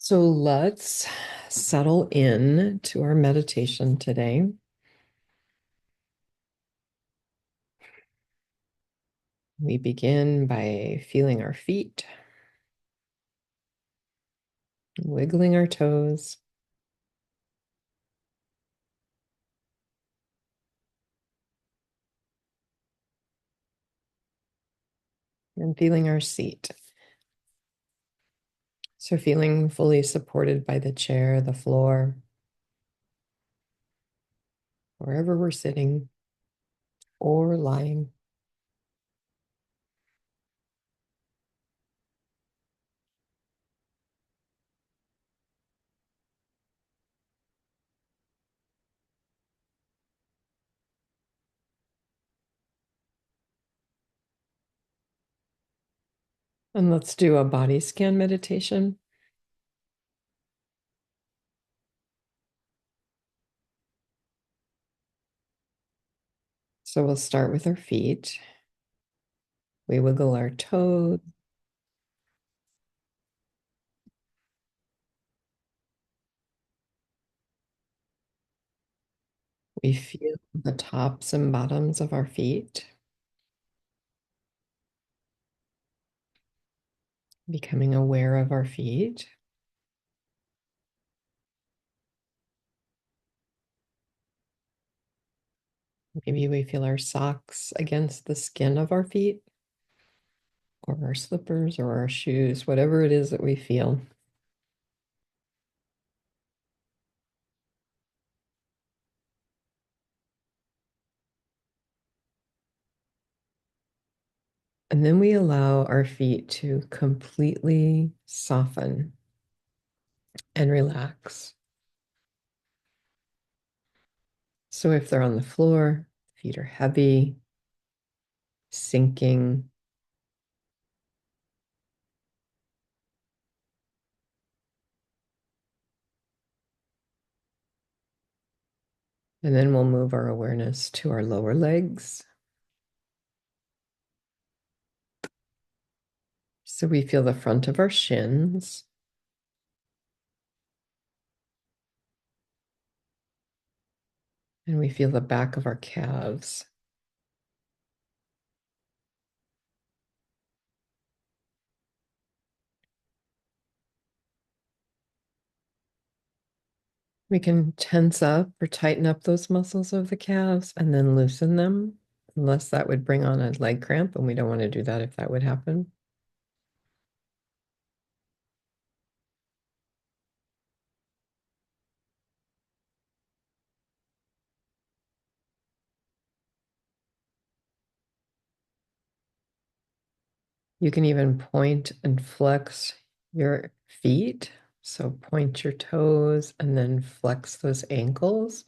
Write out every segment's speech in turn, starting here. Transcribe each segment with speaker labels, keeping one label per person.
Speaker 1: So let's settle in to our meditation today. We begin by feeling our feet, wiggling our toes, and feeling our seat. So feeling fully supported by the chair, the floor, wherever we're sitting or lying. And let's do a body scan meditation. So we'll start with our feet. We wiggle our toes. We feel the tops and bottoms of our feet, becoming aware of our feet. Maybe we feel our socks against the skin of our feet, or our slippers, or our shoes, whatever it is that we feel. And then we allow our feet to completely soften and relax. So if they're on the floor, feet are heavy, sinking. And then we'll move our awareness to our lower legs. So we feel the front of our shins, and we feel the back of our calves. We can tense up or tighten up those muscles of the calves and then loosen them, unless that would bring on a leg cramp, and we don't want to do that if that would happen. You can even point and flex your feet. So point your toes and then flex those ankles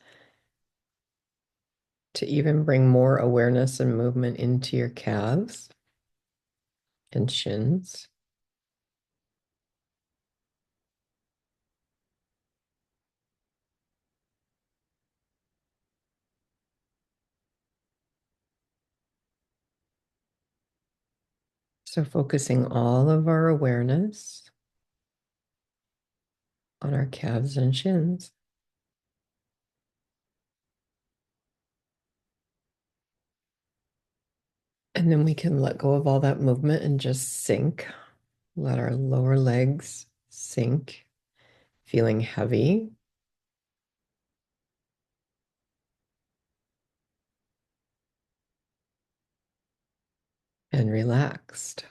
Speaker 1: to even bring more awareness and movement into your calves and shins. So focusing all of our awareness on our calves and shins. And then we can let go of all that movement and just sink. Let our lower legs sink, feeling heavy and relaxed.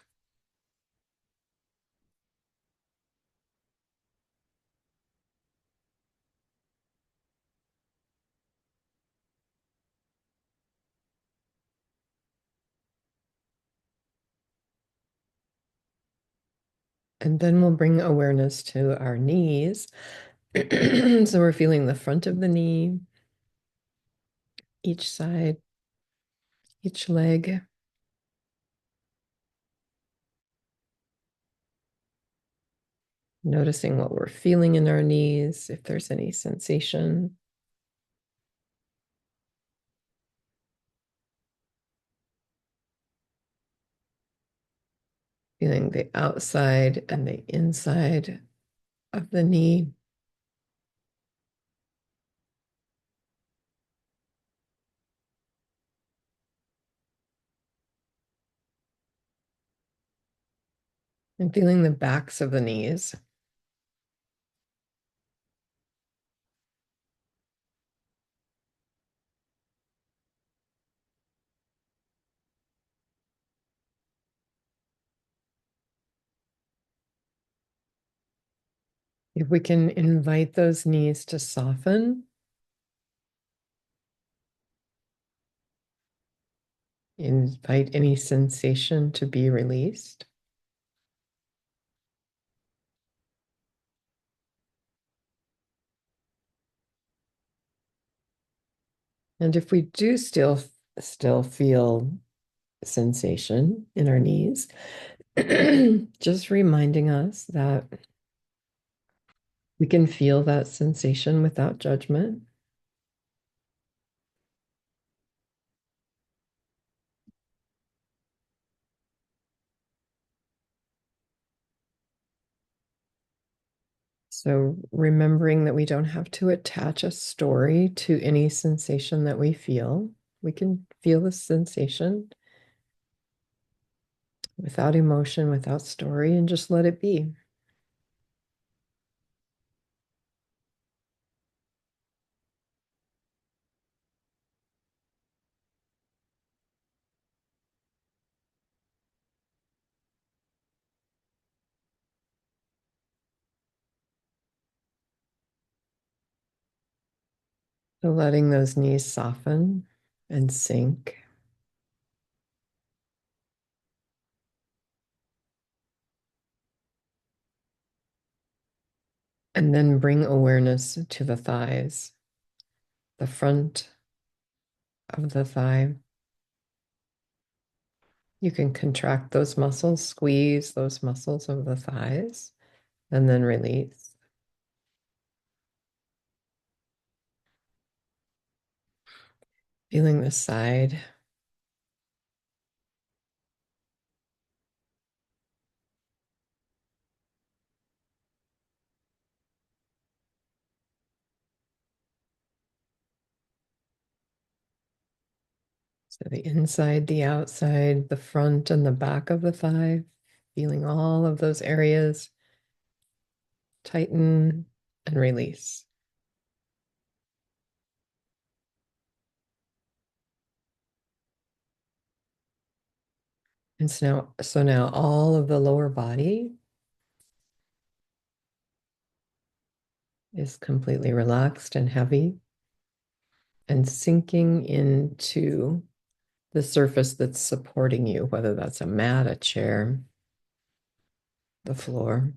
Speaker 1: And then we'll bring awareness to our knees. So we're feeling the front of the knee, each side, each leg, noticing what we're feeling in our knees, if there's any sensation. Feeling the outside and the inside of the knee. And feeling the backs of the knees. If we can invite those knees to soften, invite any sensation to be released. And if we do still feel sensation in our knees, just reminding us that we can feel that sensation without judgment. So remembering that we don't have to attach a story to any sensation that we feel. We can feel the sensation without emotion, without story, and just let it be. So letting those knees soften and sink. And then bring awareness to the thighs, the front of the thigh. You can contract those muscles, squeeze those muscles of the thighs, and then release. Feeling the side. So the inside, the outside, the front and the back of the thigh, feeling all of those areas tighten and release. And so now all of the lower body is completely relaxed and heavy and sinking into the surface that's supporting you, whether that's a mat, a chair, the floor.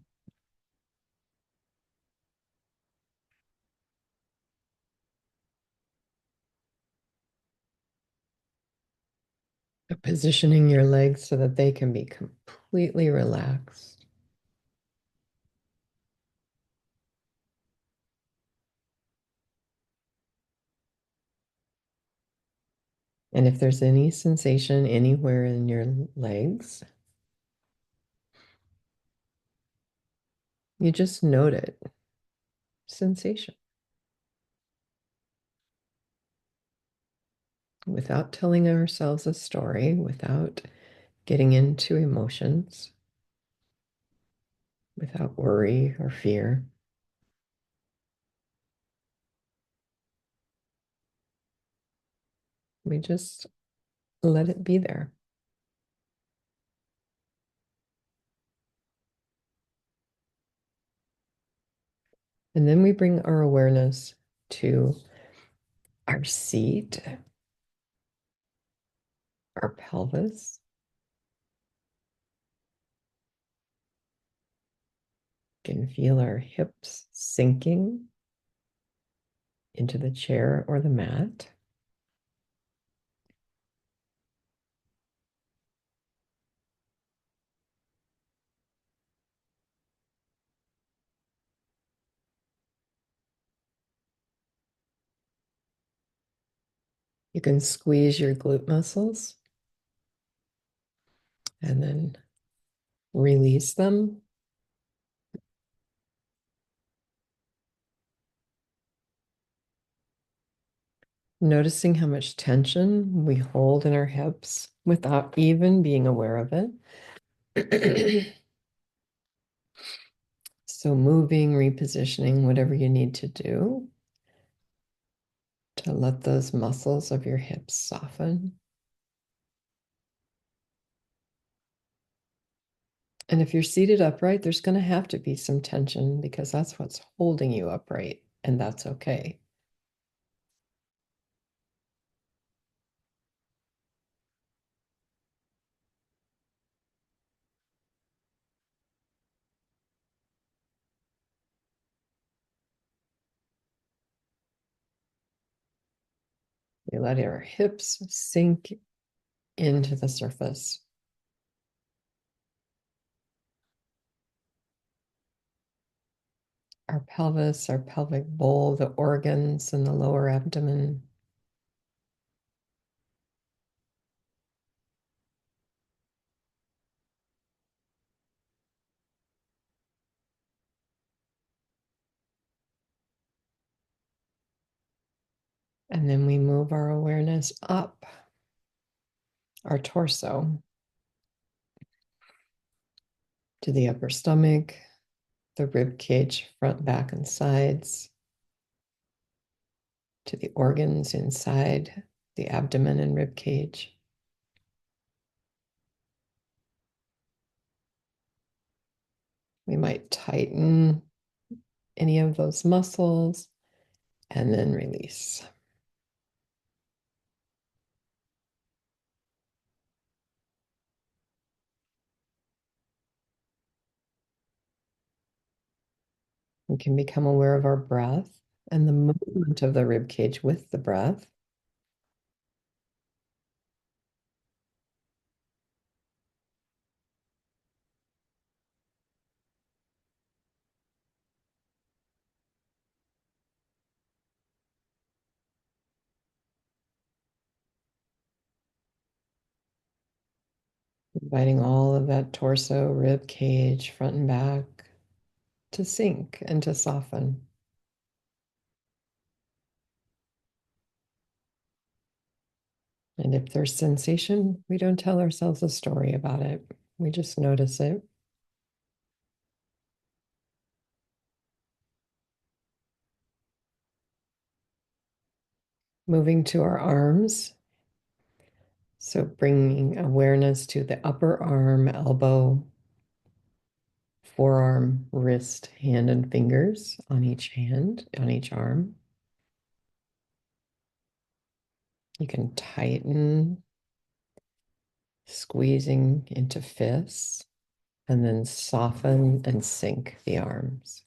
Speaker 1: Positioning your legs so that they can be completely relaxed. And if there's any sensation anywhere in your legs, you just note it. Sensation. Without telling ourselves a story, without getting into emotions, without worry or fear. We just let it be there. And then we bring our awareness to our seat, our pelvis. You can feel our hips sinking into the chair or the mat. You can squeeze your glute muscles and then release them. Noticing how much tension we hold in our hips without even being aware of it. So moving, repositioning, whatever you need to do to let those muscles of your hips soften. And if you're seated upright, there's going to have to be some tension because that's what's holding you upright, and that's okay. We let our hips sink into the surface. Our pelvis, our pelvic bowl, the organs, and the lower abdomen. And then we move our awareness up our torso to the upper stomach, the rib cage, front, back, and sides, to the organs inside the abdomen and rib cage. We might tighten any of those muscles and then release. We can become aware of our breath and the movement of the rib cage with the breath. Inviting all of that torso, rib cage, front and back to sink and to soften. And if there's sensation, we don't tell ourselves a story about it. We just notice it. Moving to our arms. So bringing awareness to the upper arm, elbow, forearm, wrist, hand, and fingers on each hand, on each arm. You can tighten, squeezing into fists, and then soften and sink the arms.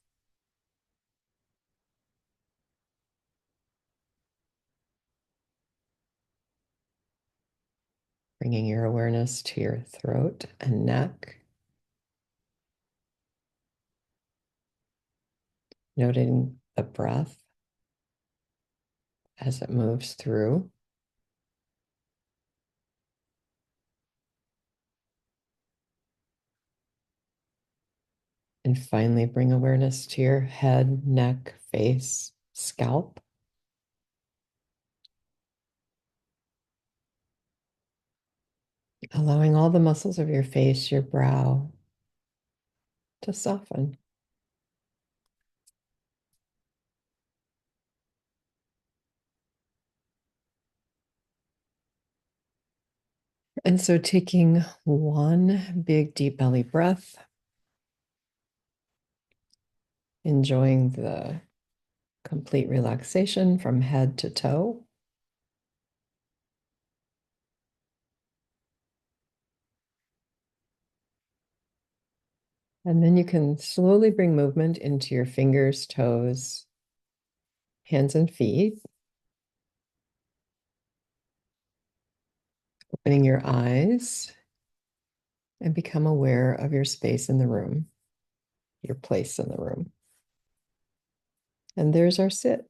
Speaker 1: Bringing your awareness to your throat and neck. Noting the breath as it moves through. And finally, bring awareness to your head, neck, face, scalp. Allowing all the muscles of your face, your brow, to soften. And so taking one big deep belly breath, enjoying the complete relaxation from head to toe. And then you can slowly bring movement into your fingers, toes, hands, and feet. Opening your eyes and become aware of your space in the room, your place in the room. And there's our sit.